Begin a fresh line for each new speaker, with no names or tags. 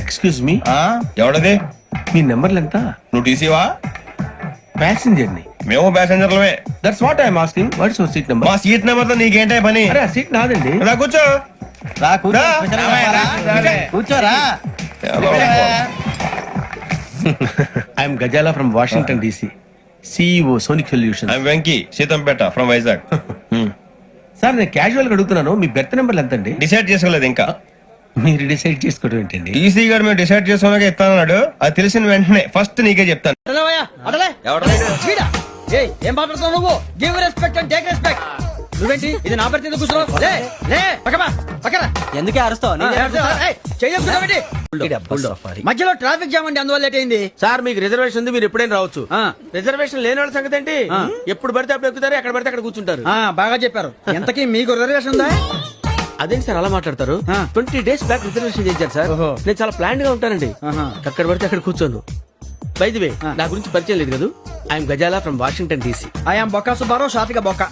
Excuse me,
ఎవడది?
మీ నెంబర్లు ఎంత?
నువ్వు టీసీవా?
ప్యాసింజర్ ని.
మేము ప్యాసెంజర్లమే.
That's what I'm asking. What's your seat number?
మా సీట్ నెంబర్ తో నీకేంటే పని?
అరే ఆ సీట్ నాదండి.
రా కూర్చో.
రా కూర్చో.
రా.
కూర్చోరా.
I'm Ghazala from Washington DC, CEO Sonic Solution.
I'm Venky, Seethampeta from Vizag.
Sir నేను క్యాజువల్ గా అడుగుతున్నాను, మీ బెర్త్ నెంబర్లు ఎంత అండి?
డిసైడ్ చేసుకోలేదు ఇంకా.
మీరు డిసైడ్ చేసుకోవడం ఏంటండి?
టీసీ గారు మేము డిసైడ్ చేసుకున్నాక ఇస్తానన్నాడు. అది తెలిసిన వెంటనే ఫస్ట్ నీకే చెప్తాను.
ఏం మాట్లాడుతున్నావు నువ్వు? Give respect and take respect. నువ్వేంటి ఇది నా పరిస్థితి కూర్చున్నావు? ఎందుకే అరుస్తావు? మధ్యలో ట్రాఫిక్ జామ్ అండి, అందువల్ల లేట్ అయింది.
సార్ మీకు రిజర్వేషన్ ఉంది, మీరు ఎప్పుడైనా రావచ్చు. రిజర్వేషన్ లేని వాళ్ళ సంగతి ఏంటి? ఎప్పుడు పడితే అప్పుడు ఎక్కుతారు, ఎక్కడ పడితే అక్కడ కూర్చుంటారు.
బాగా చెప్పారు. ఎంతకీ మీకు రిజర్వేషన్ ఉందా?
అదేంటి సార్ అలా మాట్లాడతారు? 20 days బ్యాక్ రిజర్వేషన్ చేశారు సార్. నేను చాలా ప్లాన్ గా ఉంటానండి. అక్కడ పడితే అక్కడ కూర్చోను. బై ది వే, నా గురించి పరిచయం లేదు కదా. I'm Ghazala from Washington DC.
I'm Bokka Subbarao, షాతిక బొక్క.